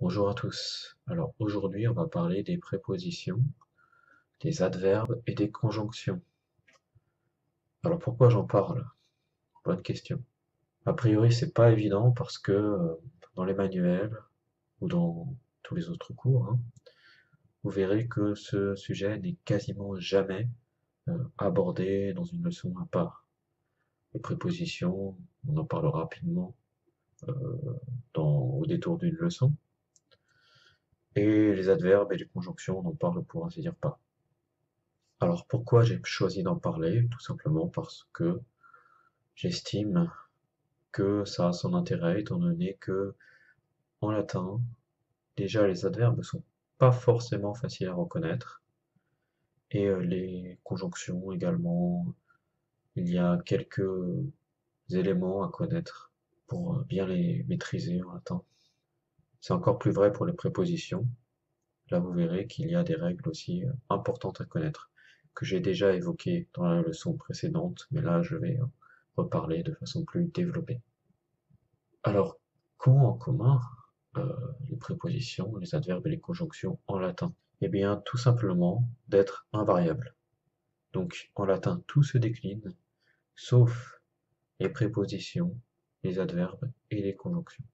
Bonjour à tous. Alors aujourd'hui, on va parler des prépositions, des adverbes et des conjonctions. Alors pourquoi j'en parle? Bonne question. A priori, c'est pas évident parce que dans les manuels ou dans tous les autres cours, vous verrez que ce sujet n'est quasiment jamais abordé dans une leçon à part. Les prépositions, on en parle rapidement au détour d'une leçon, et les adverbes et les conjonctions, on en parle pour ainsi dire pas. Alors pourquoi j'ai choisi d'en parler? Tout simplement parce que j'estime que ça a son intérêt étant donné que en latin, déjà les adverbes sont pas forcément faciles à reconnaître et les conjonctions également, il y a quelques éléments à connaître pour bien les maîtriser en latin. C'est encore plus vrai pour les prépositions. Là, vous verrez qu'il y a des règles aussi importantes à connaître, que j'ai déjà évoquées dans la leçon précédente, mais là, je vais reparler de façon plus développée. Alors, qu'ont en commun les prépositions, les adverbes et les conjonctions en latin? Eh bien, tout simplement d'être invariables. Donc, en latin, tout se décline, sauf les prépositions, les adverbes et les conjonctions.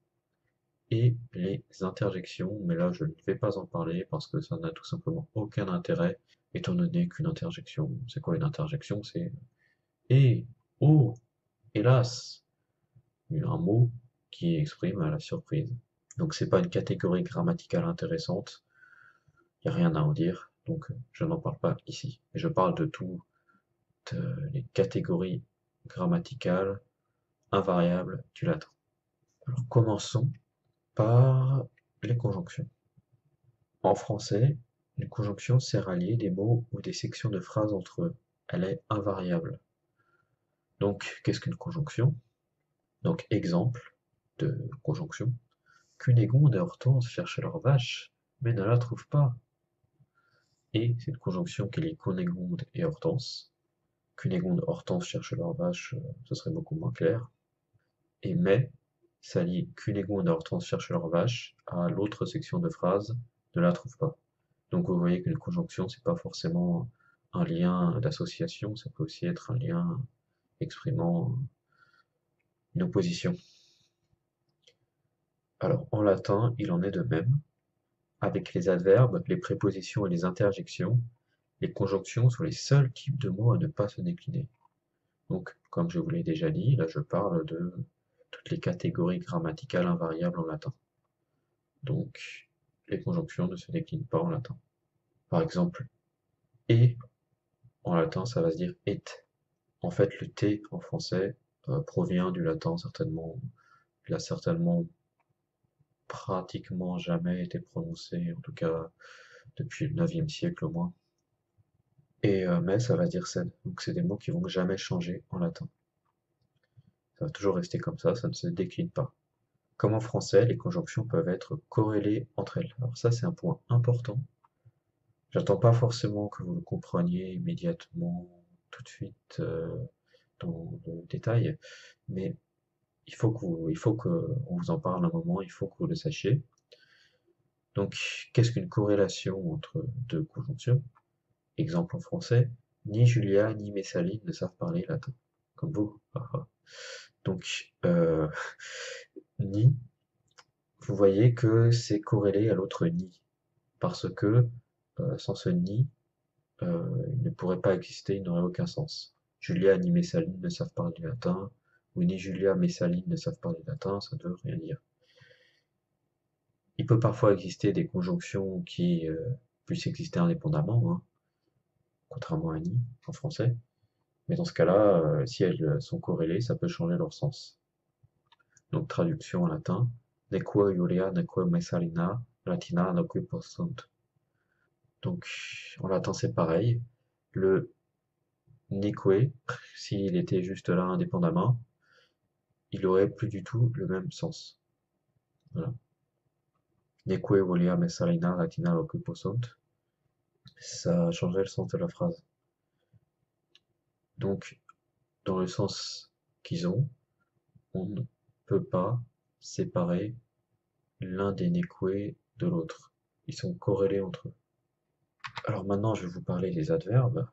Et les interjections, mais là je ne vais pas en parler parce que ça n'a tout simplement aucun intérêt, étant donné qu'une interjection, c'est quoi une interjection? C'est et, oh, hélas, un mot qui exprime la surprise. Donc c'est pas une catégorie grammaticale intéressante, il n'y a rien à en dire, donc je n'en parle pas ici. Mais je parle de toutes les catégories grammaticales invariables du latin. Alors commençons par les conjonctions. En français, une conjonction sert à lier des mots ou des sections de phrases entre eux. Elle est invariable. Donc, qu'est-ce qu'une conjonction? Donc, exemple de conjonction. Cunégonde et Hortense cherchent leur vache, mais ne la trouvent pas. Et c'est une conjonction qui lie Cunégonde et Hortense. Cunégonde, Hortense cherchent leur vache, ce serait beaucoup moins clair. Et mais, ça lie Cunégonde et Hortense cherchent leur vache à l'autre section de phrase, ne la trouvent pas. Donc vous voyez qu'une conjonction, c'est pas forcément un lien d'association, ça peut aussi être un lien exprimant une opposition. Alors en latin, il en est de même. Avec les adverbes, les prépositions et les interjections, les conjonctions sont les seuls types de mots à ne pas se décliner. Donc, comme je vous l'ai déjà dit, là je parle de toutes les catégories grammaticales invariables en latin. Donc, les conjonctions ne se déclinent pas en latin. Par exemple, et en latin, ça va se dire et. En fait, le T en français provient du latin certainement. Il a certainement pratiquement jamais été prononcé, en tout cas depuis le 9e siècle au moins. Et mais ça va dire sed. Donc c'est des mots qui vont jamais changer en latin. Ça va toujours rester comme ça ne se décline pas. Comme en français, les conjonctions peuvent être corrélées entre elles. Alors ça, c'est un point important. J'attends pas forcément que vous le compreniez immédiatement, tout de suite, dans le détail, mais il faut que on vous en parle un moment, il faut que vous le sachiez. Donc, qu'est-ce qu'une corrélation entre deux conjonctions? Exemple en français, ni Julia ni Messaline ne savent parler latin, comme vous. Donc, ni, vous voyez que c'est corrélé à l'autre ni, parce que sans ce ni, il ne pourrait pas exister, il n'aurait aucun sens. Julia ni Messaline ne savent parler latin, ou ni Julia Messaline ne savent parler latin, ça ne veut rien dire. Il peut parfois exister des conjonctions qui puissent exister indépendamment, contrairement à ni en français. Mais dans ce cas-là, si elles sont corrélées, ça peut changer leur sens. Donc traduction en latin, neque Julia, neque Messalina, latina neque possunt. Donc en latin c'est pareil. Le neque, s'il était juste là indépendamment, il aurait plus du tout le même sens. Voilà. Neque Julia, Messalina, latina neque possunt. Ça changerait le sens de la phrase. Donc, dans le sens qu'ils ont, on ne peut pas séparer l'un des néqués de l'autre. Ils sont corrélés entre eux. Alors maintenant, je vais vous parler des adverbes.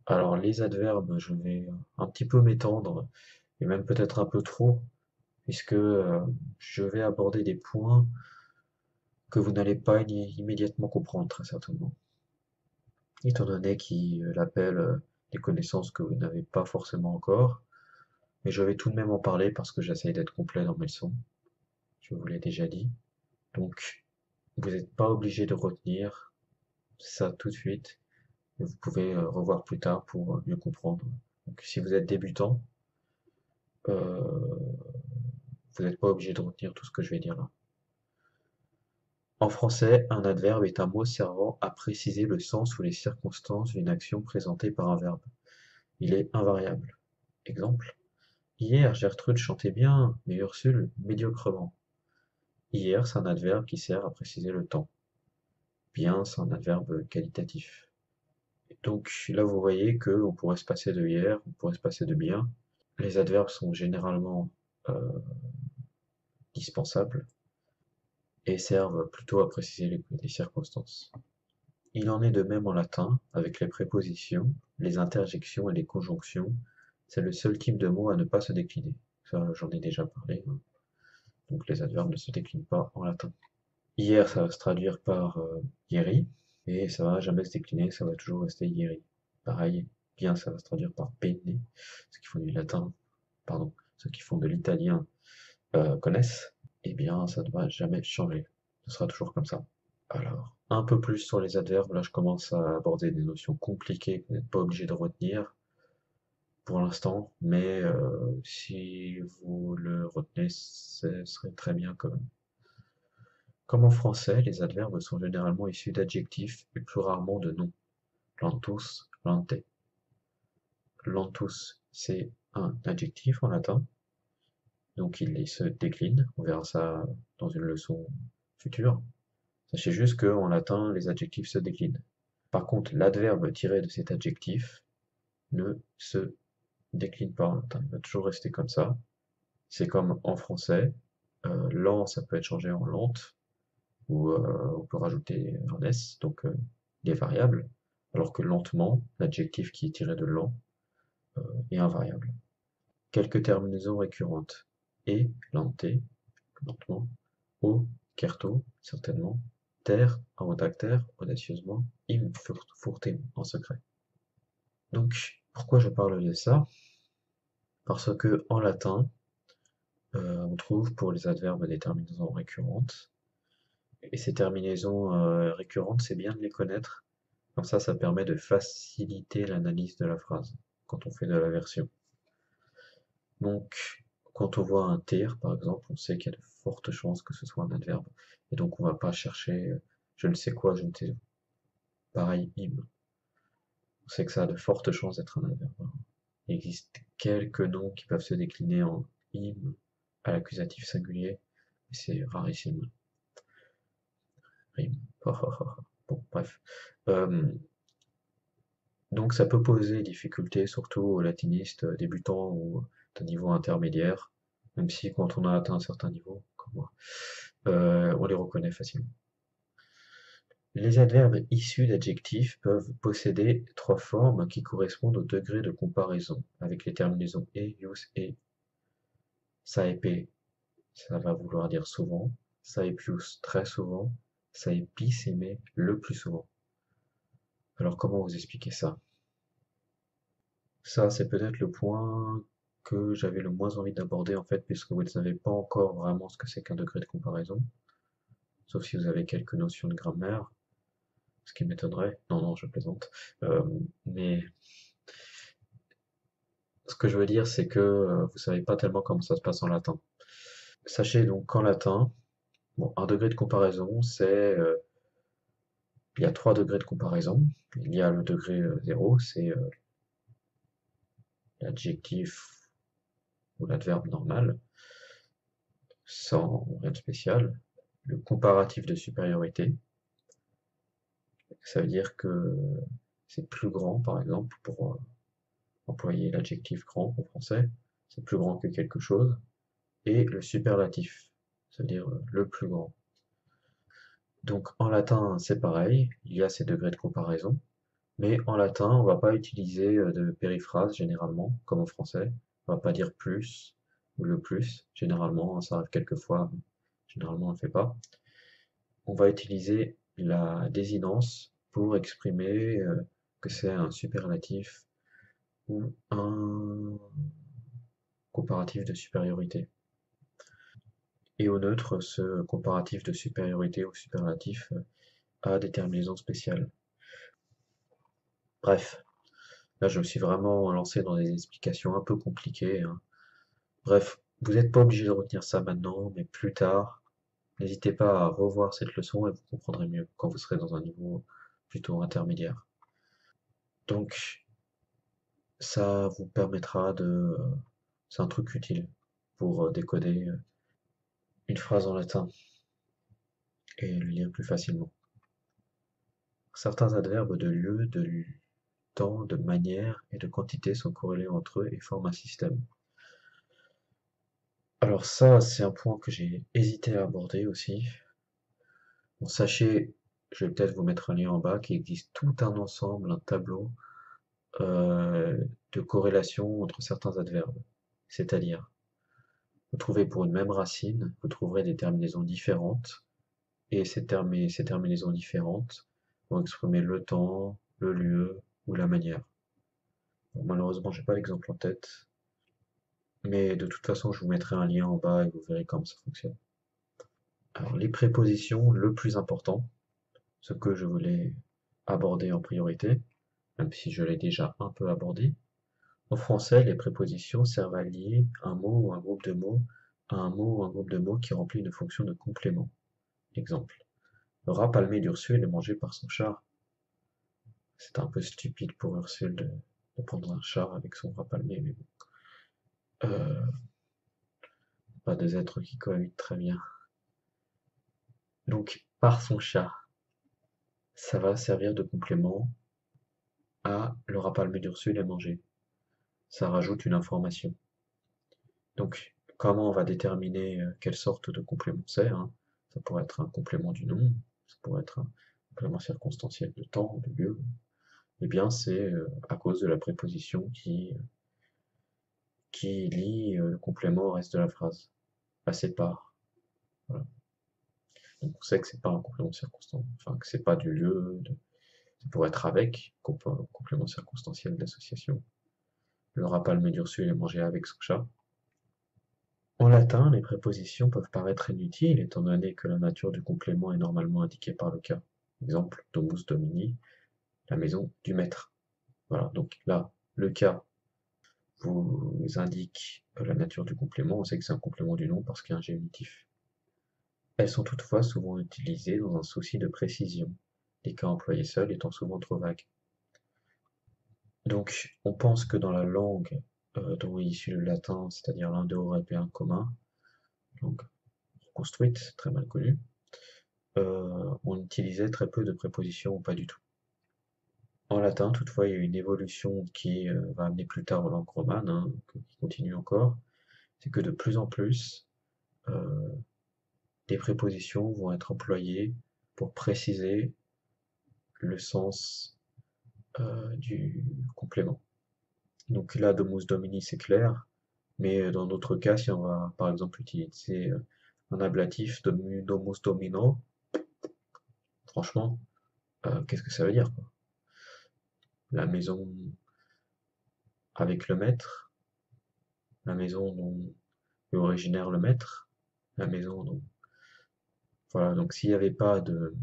Alors les adverbes, je vais un petit peu m'étendre, et même peut-être un peu trop, puisque je vais aborder des points que vous n'allez pas immédiatement comprendre, très certainement. Étant donné qu'il appelle des connaissances que vous n'avez pas forcément encore, mais je vais tout de même en parler parce que j'essaye d'être complet dans mes leçons, je vous l'ai déjà dit. Donc, vous n'êtes pas obligé de retenir ça tout de suite, mais vous pouvez revoir plus tard pour mieux comprendre. Donc, si vous êtes débutant, euh, vous n'êtes pas obligé de retenir tout ce que je vais dire là. En français, un adverbe est un mot servant à préciser le sens ou les circonstances d'une action présentée par un verbe. Il est invariable. Exemple: hier, Gertrude chantait bien, mais Ursule médiocrement. Hier, c'est un adverbe qui sert à préciser le temps. Bien, c'est un adverbe qualitatif. Donc là, vous voyez qu'on pourrait se passer de hier, on pourrait se passer de bien. Les adverbes sont généralement euh, dispensables et servent plutôt à préciser les circonstances. Il en est de même en latin, avec les prépositions, les interjections et les conjonctions. C'est le seul type de mot à ne pas se décliner. Ça, j'en ai déjà parlé, hein. Donc les adverbes ne se déclinent pas en latin. Hier, ça va se traduire par ieri, et ça va jamais se décliner, ça va toujours rester ieri. Pareil, bien, ça va se traduire par bene, ceux qui font du latin, pardon, ceux qui font de l'italien connaissent, et bien, ça ne va jamais changer. Ce sera toujours comme ça. Alors, un peu plus sur les adverbes, là je commence à aborder des notions compliquées que vous n'êtes pas obligé de retenir pour l'instant, mais si vous le retenez, ce serait très bien quand même. Comme en français, les adverbes sont généralement issus d'adjectifs et plus rarement de noms. Lentus, lente. Lentus, c'est un adjectif en latin, donc il se décline, on verra ça dans une leçon future. Sachez juste qu'en latin, les adjectifs se déclinent. Par contre, l'adverbe tiré de cet adjectif ne se décline pas en latin, il va toujours rester comme ça. C'est comme en français, lent, ça peut être changé en lente, ou on peut rajouter un s, donc des variables, alors que lentement, l'adjectif qui est tiré de lent est invariable. Quelques terminaisons récurrentes: et, lente, lentement, o, certo, certainement, ter, en audactaire, audacieusement, im, furtim, en secret. Donc, pourquoi je parle de ça? Parce que en latin, on trouve pour les adverbes des terminaisons récurrentes, et ces terminaisons récurrentes, c'est bien de les connaître. Comme ça permet de faciliter l'analyse de la phrase quand on fait de la version. Donc, quand on voit un tir, par exemple, on sait qu'il y a de fortes chances que ce soit un adverbe. Et donc, on va pas chercher je ne sais quoi, je ne sais. Pareil, im. On sait que ça a de fortes chances d'être un adverbe. Il existe quelques noms qui peuvent se décliner en im à l'accusatif singulier, mais c'est rarissime. Rime. Bon, bref. Donc ça peut poser difficulté, surtout aux latinistes débutants ou d'un niveau intermédiaire, même si quand on a atteint un certain niveau, comme moi, on les reconnaît facilement. Les adverbes issus d'adjectifs peuvent posséder trois formes qui correspondent au degré de comparaison, avec les terminaisons e, ius et. Saepe, ça va vouloir dire souvent, saepius très souvent, saepissime le plus souvent. Alors comment vous expliquer ça? Ça, c'est peut-être le point que j'avais le moins envie d'aborder en fait, puisque vous ne savez pas encore vraiment ce que c'est qu'un degré de comparaison, sauf si vous avez quelques notions de grammaire, ce qui m'étonnerait. Non, non, je plaisante. Euh, mais ce que je veux dire, c'est que vous savez pas tellement comment ça se passe en latin. Sachez donc qu'en latin, bon, un degré de comparaison, c'est il y a trois degrés de comparaison. Il y a le degré 0, c'est l'adjectif ou l'adverbe normal, sans rien de spécial. Le comparatif de supériorité, ça veut dire que c'est plus grand, par exemple, pour employer l'adjectif grand en français, c'est plus grand que quelque chose. Et le superlatif, c'est-à-dire le plus grand. Donc en latin, c'est pareil, il y a ces degrés de comparaison, mais en latin, on va pas utiliser de périphrase généralement, comme en français. On va pas dire plus ou le plus, généralement, ça arrive quelquefois, mais généralement on ne le fait pas. On va utiliser la désinence pour exprimer que c'est un superlatif ou un comparatif de supériorité. Et au neutre, ce comparatif de supériorité ou superlatif a des terminaisons spéciales. Bref, là je me suis vraiment lancé dans des explications un peu compliquées, hein. Bref, vous n'êtes pas obligé de retenir ça maintenant, mais plus tard, n'hésitez pas à revoir cette leçon et vous comprendrez mieux quand vous serez dans un niveau plutôt intermédiaire. Donc, ça vous permettra de... C'est un truc utile pour décoder une phrase en latin et le lire plus facilement. Certains adverbes de lieu, de temps, de manière et de quantité sont corrélés entre eux et forment un système. Alors ça, c'est un point que j'ai hésité à aborder aussi. Bon, sachez, je vais peut-être vous mettre un lien en bas, qu'il existe tout un ensemble, un tableau euh, de corrélation entre certains adverbes. C'est-à-dire, vous trouvez pour une même racine, vous trouverez des terminaisons différentes, et ces terminaisons différentes vont exprimer le temps, le lieu ou la manière. Bon, malheureusement, j'ai pas l'exemple en tête, mais de toute façon, je vous mettrai un lien en bas et vous verrez comment ça fonctionne. Alors, les prépositions, le plus important, ce que je voulais aborder en priorité, même si je l'ai déjà un peu abordé. En français, les prépositions servent à lier un mot ou un groupe de mots à un mot ou un groupe de mots qui remplit une fonction de complément. Exemple. Le rat palmé d'Ursule est mangé par son chat. C'est un peu stupide pour Ursule de prendre un chat avec son rat palmé, mais bon. Euh, pas des êtres qui cohabitent très bien. Donc, par son chat, ça va servir de complément à le rat palmé d'Ursule est mangé. Ça rajoute une information. Donc, comment on va déterminer quelle sorte de complément c'est, hein? Ça pourrait être un complément du nom, ça pourrait être un complément circonstanciel de temps, de lieu. Eh bien, c'est à cause de la préposition qui lie le complément au reste de la phrase, la sépare. Voilà. Donc, on sait que c'est pas un complément circonstanciel, enfin que c'est pas du lieu, ça pourrait être avec, complément circonstanciel d'association. Le rat palmé d'Ursule est mangé avec son chat. En latin, les prépositions peuvent paraître inutiles étant donné que la nature du complément est normalement indiquée par le cas. Exemple, domus domini, la maison du maître. Voilà, donc là, le cas vous indique la nature du complément, on sait que c'est un complément du nom parce qu'il y a un génitif. Elles sont toutefois souvent utilisées dans un souci de précision, les cas employés seuls étant souvent trop vagues. Donc, on pense que dans la langue dont est issu le latin, c'est-à-dire l'indo-européen commun, langue construite, très mal connue, on utilisait très peu de prépositions ou pas du tout. En latin, toutefois, il y a une évolution qui va amener plus tard aux langues romanes, hein, qui continue encore, c'est que de plus en plus, euh, des prépositions vont être employées pour préciser le sens du complément. Donc là, domus domini, c'est clair, mais dans d'autres cas, si on va par exemple utiliser un ablatif domus domino, franchement, qu'est-ce que ça veut dire, quoi? La maison avec le maître, la maison dont est originaire le maître, la maison dont... Voilà, donc s'il n'y avait pas de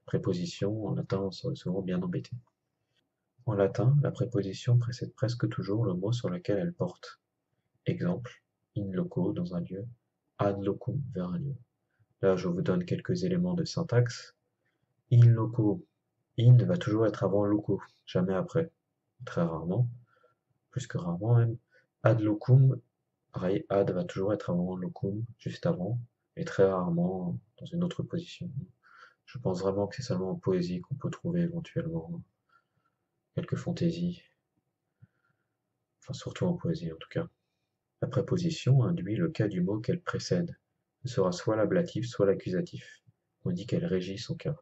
préposition, en latin, on serait souvent bien embêté. En latin, la préposition précède presque toujours le mot sur lequel elle porte. Exemple, in loco, dans un lieu, ad locum, vers un lieu. Là, je vous donne quelques éléments de syntaxe. In loco, in va toujours être avant loco, jamais après. Très rarement, plus que rarement même. Ad locum, pareil, ad va toujours être avant locum, juste avant, et très rarement dans une autre position. Je pense vraiment que c'est seulement en poésie qu'on peut trouver éventuellement quelques fantaisies, enfin surtout en poésie en tout cas. La préposition induit le cas du mot qu'elle précède. sera soit l'ablatif, soit l'accusatif. On dit qu'elle régit son cas.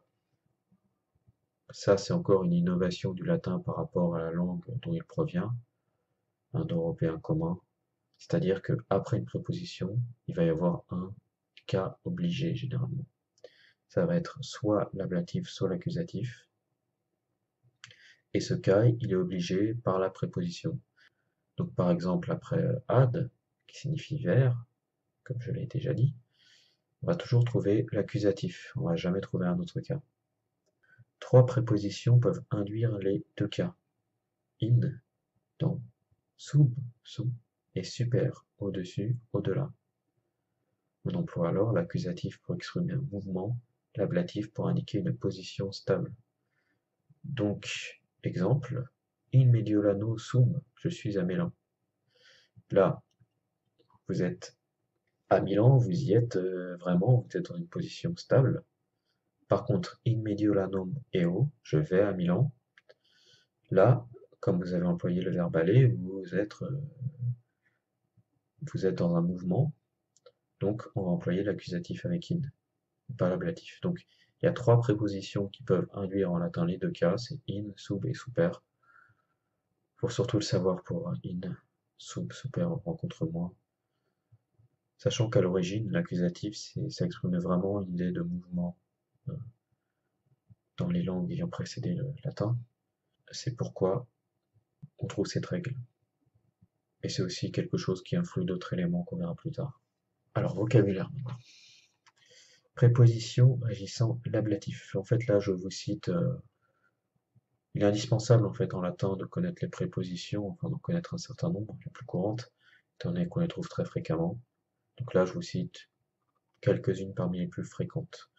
Ça, c'est encore une innovation du latin par rapport à la langue dont il provient, un européen commun. C'est-à-dire qu'après une préposition, il va y avoir un cas obligé généralement. Ça va être soit l'ablatif, soit l'accusatif. Et ce cas, il est obligé par la préposition. Donc par exemple, après ad, qui signifie vers, comme je l'ai déjà dit, on va toujours trouver l'accusatif. On va jamais trouver un autre cas. Trois prépositions peuvent induire les deux cas. In, dans, sub, sous, et super, au-dessus, au-delà. On emploie alors l'accusatif pour exprimer un mouvement, l'ablatif pour indiquer une position stable. Donc, exemple, in Mediolano sum, je suis à Milan. Là, vous êtes à Milan, vous y êtes vraiment, vous êtes dans une position stable. Par contre, in Mediolanum eo, je vais à Milan. Là, comme vous avez employé le verbe aller, vous êtes dans un mouvement, donc on va employer l'accusatif avec in, pas l'ablatif. Donc, il y a trois prépositions qui peuvent induire en latin les deux cas, c'est in, sub et super. Faut surtout le savoir pour in, sub, super, rencontre moi. Sachant qu'à l'origine, l'accusatif, ça exprimait vraiment une idée de mouvement euh, dans les langues ayant précédé le latin. C'est pourquoi on trouve cette règle. Et c'est aussi quelque chose qui influe d'autres éléments qu'on verra plus tard. Alors, vocabulaire maintenant. Préposition régissant l'ablatif. En fait, là, je vous cite. Il est indispensable, en fait, en latin, de connaître les prépositions, enfin, d'en connaître un certain nombre, les plus courantes, étant donné qu'on les trouve très fréquemment. Donc là, je vous cite quelques-unes parmi les plus fréquentes.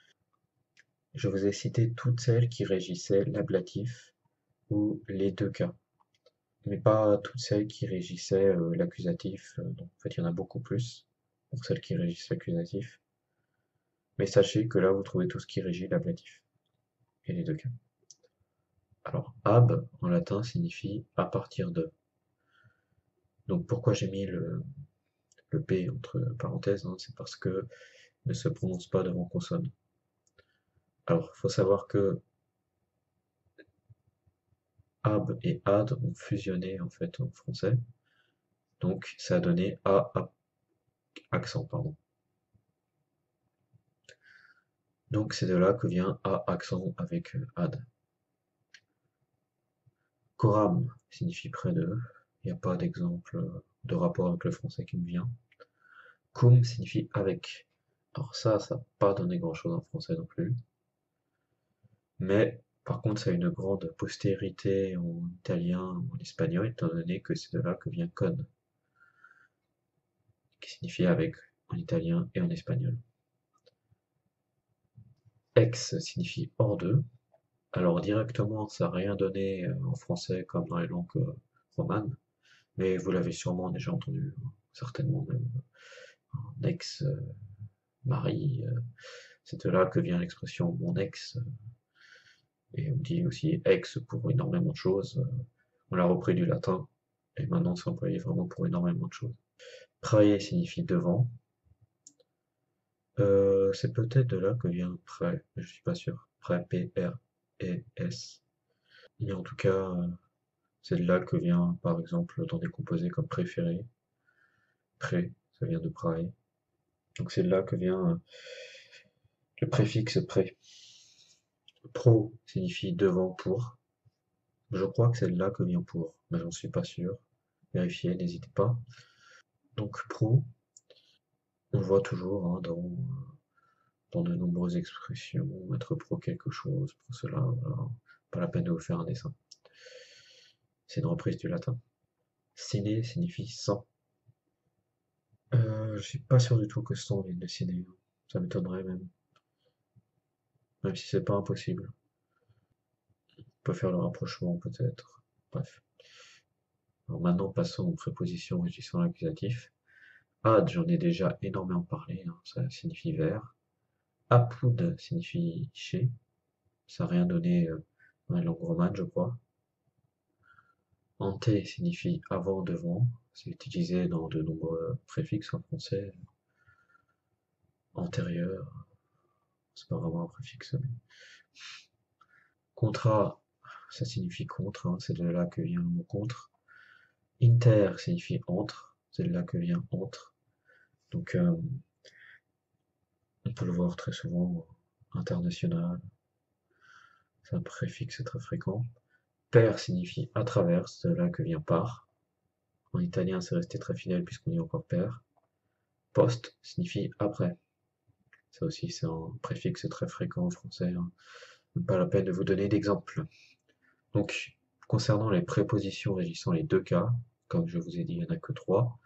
Je vous ai cité toutes celles qui régissaient l'ablatif ou les deux cas, mais pas toutes celles qui régissaient l'accusatif. Donc, en fait, il y en a beaucoup plus pour celles qui régissent l'accusatif. Mais sachez que là, vous trouvez tout ce qui régit l'ablatif et les deux cas. Alors, ab en latin signifie à partir de. Donc, pourquoi j'ai mis le P entre parenthèses, hein, c'est parce que ne se prononce pas devant consonne. Alors, il faut savoir que ab et ad ont fusionné en fait en français, donc ça a donné a accent, pardon. Donc c'est de là que vient a accent avec ad. Coram signifie près de, il n'y a pas d'exemple de rapport avec le français qui me vient. Cum signifie avec. Alors ça n'a pas donné grand-chose en français non plus. Mais par contre, ça a une grande postérité en italien ou en espagnol, étant donné que c'est de là que vient con, qui signifie avec en italien et en espagnol. Ex signifie hors de. Alors directement, ça n'a rien donné en français comme dans les langues romanes, mais vous l'avez sûrement déjà entendu, certainement même. Ex, mari, c'est de là que vient l'expression mon ex, et on dit aussi ex pour énormément de choses. On l'a repris du latin, et maintenant c'est employé vraiment pour énormément de choses. Prae signifie devant. C'est peut-être de là que vient prêt, mais je suis pas sûr. Prêt, P-R-E-S. Mais en tout cas, c'est de là que vient, par exemple, dans des composés comme préféré, pré, ça vient de prae. Donc c'est de là que vient le préfixe pré. Pro signifie devant, pour. Je crois que c'est de là que vient pour, mais j'en suis pas sûr. Vérifiez, n'hésitez pas. Donc pro, on le voit toujours hein, dans de nombreuses expressions, être pro quelque chose, pour cela, voilà. Pas la peine de vous faire un dessin. C'est une reprise du latin. Ciné signifie sans. Je suis pas sûr du tout que sans vienne de ciné. Ça m'étonnerait même. Même si c'est pas impossible. On peut faire le rapprochement peut-être. Bref. Alors maintenant passons aux prépositions régissant l'accusatif. Ad, j'en ai déjà énormément parlé, hein, ça signifie vers. Apud signifie chez. Ça n'a rien donné dans la langue romane, je crois. Ante signifie avant, devant. C'est utilisé dans de nombreux préfixes en français. antérieur, c'est pas vraiment un préfixe, mais contra, ça signifie contre, hein, c'est de là que vient le mot contre. Inter signifie entre, c'est de là que vient entre. Donc on peut le voir très souvent, international, c'est un préfixe très fréquent. Per signifie à travers, c'est de là que vient par. En italien, c'est resté très fidèle puisqu'on dit encore per. Post signifie après. Ça aussi, c'est un préfixe très fréquent en français, hein. Pas la peine de vous donner d'exemple. Donc, concernant les prépositions régissant les deux cas, comme je vous ai dit, il n'y en a que trois.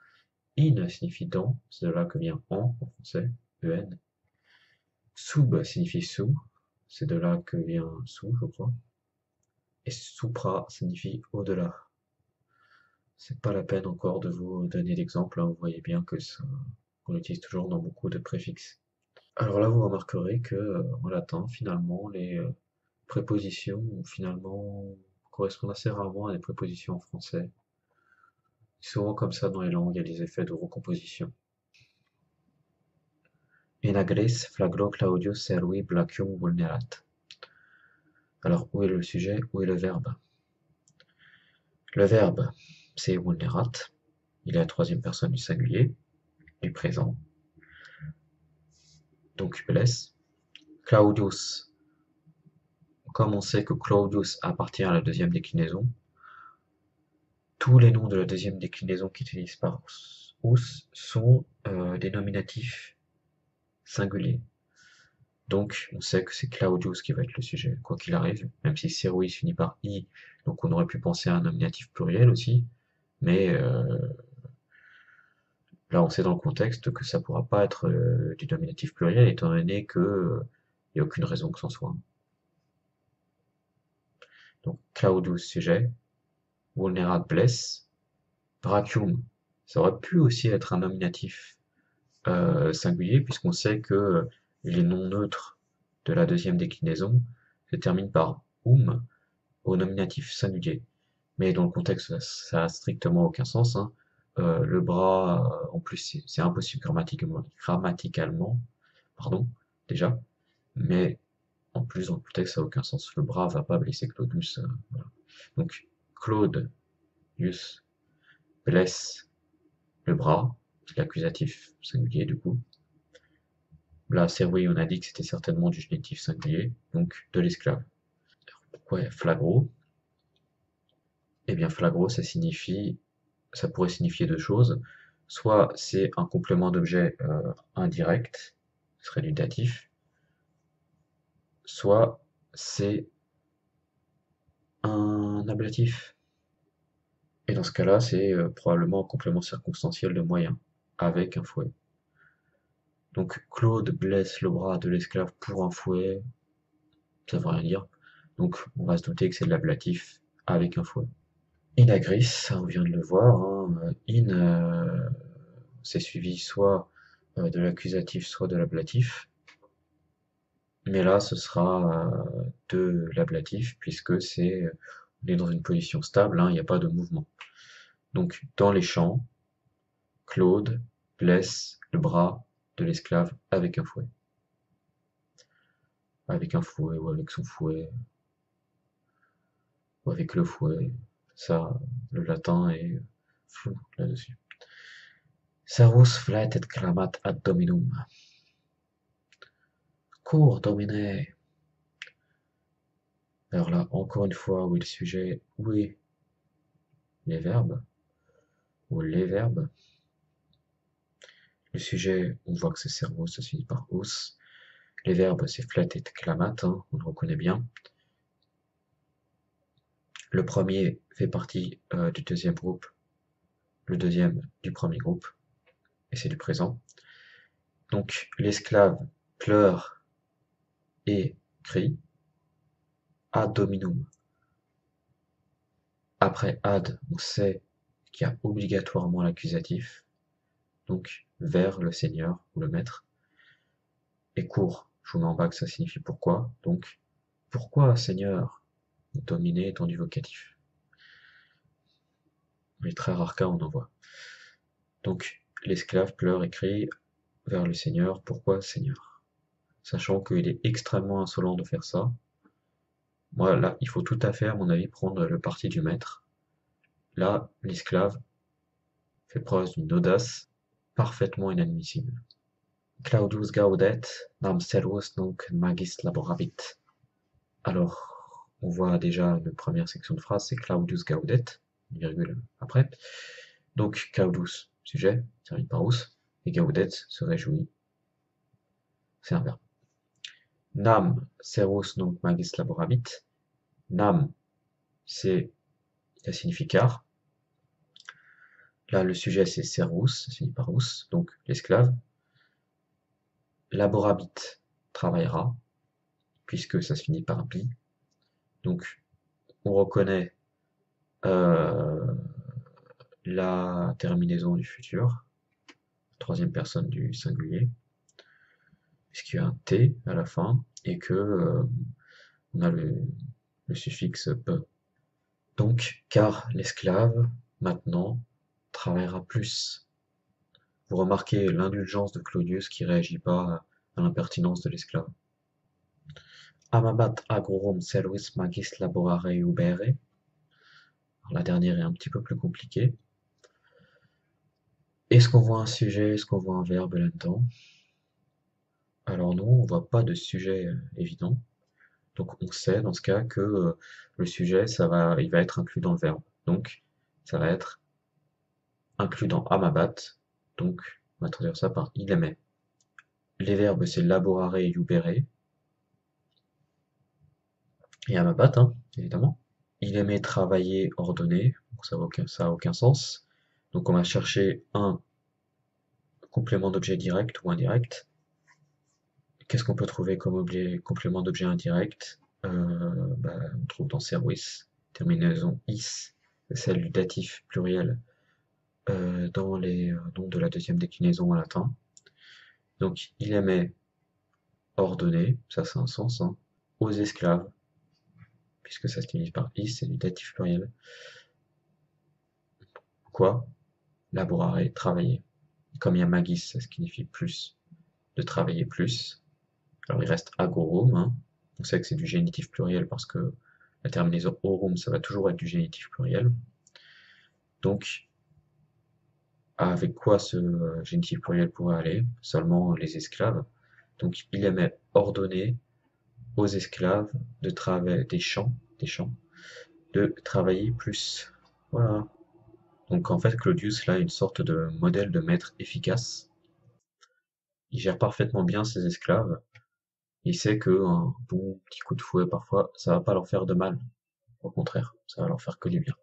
In signifie dans, c'est de là que vient en français, en. Sub signifie sous, c'est de là que vient sous, je crois. Et supra signifie au-delà. C'est pas la peine encore de vous donner d'exemple, hein. Vous voyez bien que ça, on l'utilise toujours dans beaucoup de préfixes. Alors là, vous remarquerez que en latin, finalement, les prépositions finalement correspondent assez rarement à des prépositions en français. C'est souvent comme ça dans les langues, il y a des effets de recomposition. In agris flagro Claudius servi Blacium vulnerat. Alors, où est le sujet? Où est le verbe? Le verbe, c'est vulnerat. Il est la troisième personne du singulier, du présent. Donc, blesse. Claudius, comme on sait que Claudius appartient à la deuxième déclinaison, tous les noms de la deuxième déclinaison qui utilisent par us sont des nominatifs singuliers. Donc, on sait que c'est Claudius qui va être le sujet, quoi qu'il arrive, même si serui finit par i, donc on aurait pu penser à un nominatif pluriel aussi, mais là on sait dans le contexte que ça pourra pas être du nominatif pluriel, étant donné que il n'y a aucune raison que c'en soit. Donc, Claudius sujet, vulnerat blesse, brachium, ça aurait pu aussi être un nominatif singulier, puisqu'on sait que les noms neutres de la deuxième déclinaison se terminent par au nominatif singulier. Mais dans le contexte, ça a strictement aucun sens, hein. Le bras, en plus, c'est impossible grammaticalement, pardon, déjà. Mais en plus, dans le contexte, ça n'a aucun sens. Le bras va pas blesser Claudius. Voilà. Donc, Claudius blesse le bras, c'est l'accusatif singulier du coup. Là, servi, on a dit que c'était certainement du génitif singulier, donc de l'esclave. Pourquoi flagro? Eh bien, flagro, ça pourrait signifier deux choses. Soit c'est un complément d'objet indirect, ce serait du datif, soit c'est un ablatif. Et dans ce cas-là, c'est probablement un complément circonstanciel de moyen, avec un fouet. Donc Claude blesse le bras de l'esclave pour un fouet, ça veut rien dire. Donc on va se douter que c'est de l'ablatif avec un fouet. In agris, on vient de le voir, hein, c'est suivi soit de l'accusatif, soit de l'ablatif. Mais là, ce sera de l'ablatif, puisque on est dans une position stable, hein, il n'y a pas de mouvement. Donc, dans les champs, Claude blesse le bras de l'esclave avec un fouet. Avec un fouet, ou avec son fouet, ou avec le fouet. Ça, le latin est flou là-dessus. Servus flatet clamat ad dominum. Cours, dominé. Alors là, encore une fois, où est le sujet? Où est les verbes? Ou les verbes? Le sujet, on voit que c'est cerveau, ça se finit par os. Les verbes, c'est flat et clamat, hein, on le reconnaît bien. Le premier fait partie du deuxième groupe, le deuxième du premier groupe, et c'est du présent. Donc l'esclave pleure et crie. Ad dominum. Après ad, on sait qu'il y a obligatoirement l'accusatif, donc vers le seigneur ou le maître. Et cours, je vous mets en bas que ça signifie pourquoi. Donc, pourquoi seigneur? Dominé étant du vocatif. Les très rares cas, on en voit. Donc, l'esclave pleure et crie vers le Seigneur. Pourquoi Seigneur? Sachant qu'il est extrêmement insolent de faire ça. Moi, là, il faut tout à fait, à mon avis, prendre le parti du maître. Là, l'esclave fait preuve d'une audace parfaitement inadmissible. Claudius gaudet, nam servus nunc magis laborabit. Alors, on voit déjà la première section de phrase, c'est Claudius gaudet, une virgule après. Donc, Claudius, sujet, termine par us, et gaudet, se réjouit. C'est un verbe. Nam servus nunc magis laborabit. Nam, c'est, ça signifie car. Là, le sujet, c'est servus, ça signifie par us, donc l'esclave. Laborabit, travaillera, puisque ça se finit par bi. Donc, on reconnaît la terminaison du futur, troisième personne du singulier, puisqu'il y a un T à la fin, et que on a le suffixe be. Donc, car l'esclave, maintenant, travaillera plus. Vous remarquez l'indulgence de Claudius qui réagit pas à l'impertinence de l'esclave. Amabat agorum servis magis laborare ubere. La dernière est un petit peu plus compliquée. Est-ce qu'on voit un sujet? Est-ce qu'on voit un verbe là-dedans? Alors non, on voit pas de sujet évident. Donc on sait dans ce cas que le sujet, il va être inclus dans le verbe. Donc ça va être inclus dans amabat. Donc on va traduire ça par il aimait. Les verbes c'est laborare et iubere. Et amabat, hein, évidemment. Il aimait travailler ordonné. Donc ça a aucun sens. Donc on va chercher un complément d'objet direct ou indirect. Qu'est-ce qu'on peut trouver comme objet complément d'objet indirect? On trouve dans servis, terminaison is, celle du datif pluriel dans les noms de la deuxième déclinaison en latin. Donc il aimait ordonner, ça c'est un sens, hein, aux esclaves, puisque ça se finit par is, c'est du datif pluriel. Quoi? Laborare, travailler. Comme il y a magis, ça signifie plus, de travailler plus. Alors il reste agorum, hein. On sait que c'est du génitif pluriel parce que la terminaison orum, ça va toujours être du génitif pluriel. Donc, avec quoi ce génitif pluriel pourrait aller? Seulement les esclaves. Donc, il aimait ordonner aux esclaves de travailler des champs, de travailler plus. Voilà. Donc, en fait, Claudius, là, a une sorte de modèle de maître efficace. Il gère parfaitement bien ses esclaves. Il sait que un bon petit coup de fouet, parfois, ça va pas leur faire de mal. Au contraire, ça va leur faire que du bien.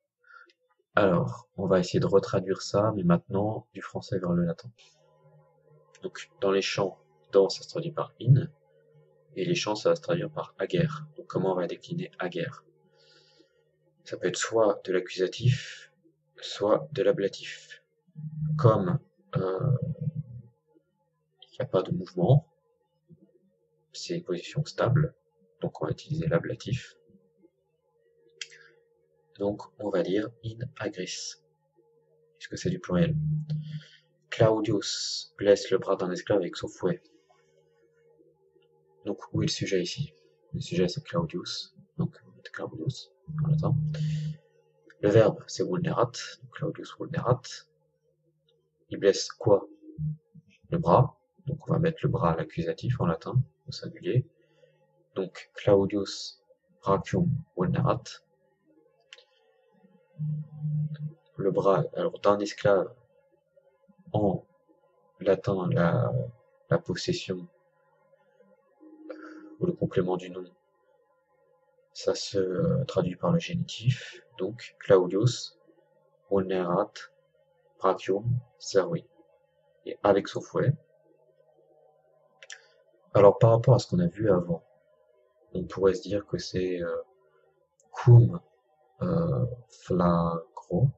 Alors, on va essayer de retraduire ça, mais maintenant du français vers le latin. Donc, dans les champs, dans ça se traduit par in, et les champs ça va se traduire par aguerre. Donc, comment on va décliner aguerre? Ça peut être soit de l'accusatif, soit de l'ablatif. Comme il n'y a pas de mouvement, c'est une position stable, donc on va utiliser l'ablatif. Donc, on va dire in agris, puisque c'est du pluriel. Claudius blesse le bras d'un esclave avec son fouet. Donc, où est le sujet ici? Le sujet, c'est Claudius. Donc, Claudius, en latin. Le verbe, c'est vulnerat. Donc, Claudius vulnerat. Il blesse quoi? Le bras. Donc, on va mettre le bras à l'accusatif en latin, au singulier. Donc, Claudius brachium vulnerat. Le bras, alors, d'un esclave, en latin, la possession, ou le complément du nom, ça se traduit par le génitif. Donc, Claudius vulnerat brachium servi. Et avec son fouet. Alors, par rapport à ce qu'on a vu avant, on pourrait se dire que c'est cum flagro,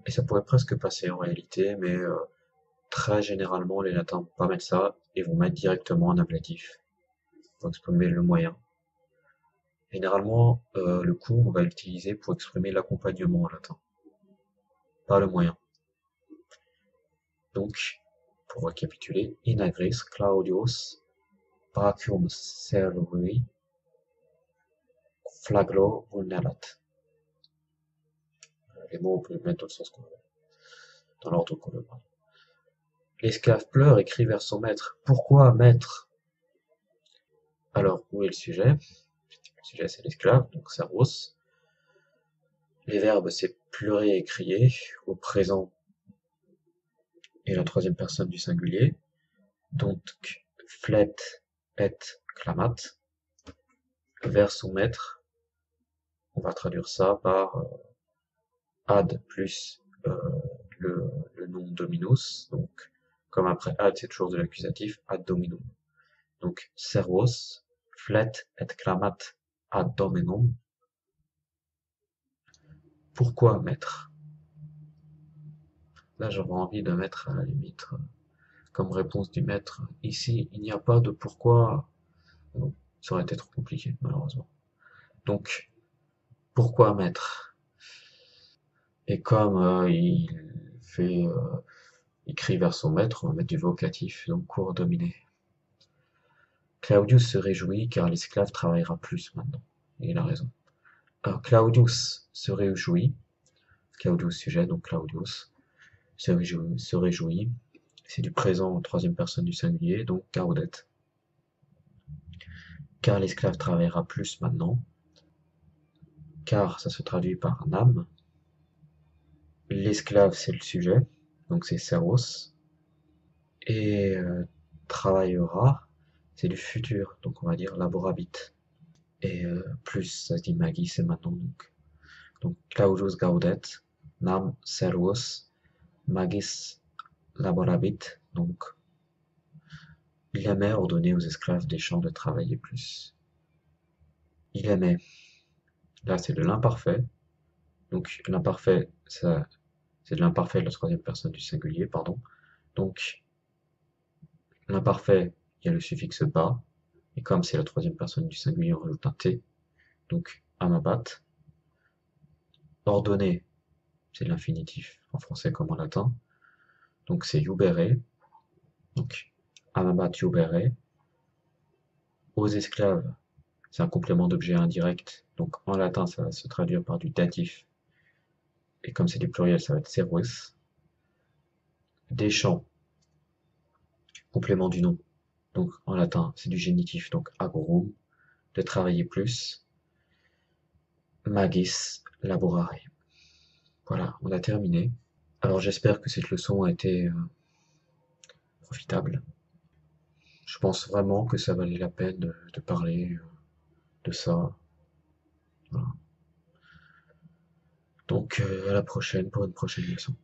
et ça pourrait presque passer en réalité, mais très généralement, les latins vont pas mettre ça et vont mettre directement un ablatif pour exprimer le moyen. Généralement, le cum, on va l'utiliser pour exprimer l'accompagnement en latin, pas le moyen. Donc, pour récapituler, in agris Claudius brachium servi flaglo vulnerat. Les mots, on peut les mettre dans le sens qu'on veut, dans l'ordre qu'on veut. L'esclave pleure et crie vers son maître. Pourquoi, maître? Alors, où est le sujet? Le sujet, c'est l'esclave, donc servus. Les verbes, c'est pleurer et crier, au présent et la troisième personne du singulier. Donc, flet et clamat. Vers son maître, on va traduire ça par ad plus le nom dominus. Donc, comme après ad, c'est toujours de l'accusatif, ad dominum. Donc, servus, flet et clamat ad dominum. Pourquoi maître? Là, j'aurais envie de mettre à la limite, comme réponse du maître, ici, il n'y a pas de pourquoi. Non, ça aurait été trop compliqué, malheureusement. Donc, pourquoi maître? Et comme il crie vers son maître, on va mettre du vocatif, donc cours dominé. Claudius se réjouit car l'esclave travaillera plus maintenant. Et il a raison. Alors, Claudius se réjouit, Claudius sujet, donc Claudius se réjouit, c'est du présent en troisième personne du singulier, donc gaudet. Car l'esclave travaillera plus maintenant, car ça se traduit par nam. L'esclave c'est le sujet, donc c'est servus, et travaillera, c'est du futur, donc on va dire laborabit. Et plus, ça se dit magis, c'est maintenant donc Claudius gaudet, nam servus, magis laborabit, donc il aimait ordonner aux esclaves des champs de travailler plus. Il aimait, là c'est de l'imparfait, donc l'imparfait, ça c'est de l'imparfait de la troisième personne du singulier, pardon. Donc l'imparfait, il y a le suffixe ba, et comme c'est la troisième personne du singulier, on rajoute un t, donc amabat. Ordonner, c'est de l'infinitif, en français comme en latin, donc c'est iubere, donc amabat iubere. Aux esclaves, c'est un complément d'objet indirect, donc en latin ça va se traduire par du datif, et comme c'est du pluriel, ça va être servus. Des champs, complément du nom, donc en latin c'est du génitif, donc agorum, de travailler plus, magis laborare. Voilà, on a terminé. Alors j'espère que cette leçon a été profitable. Je pense vraiment que ça valait la peine de parler de ça. Voilà. Donc à la prochaine pour une prochaine leçon.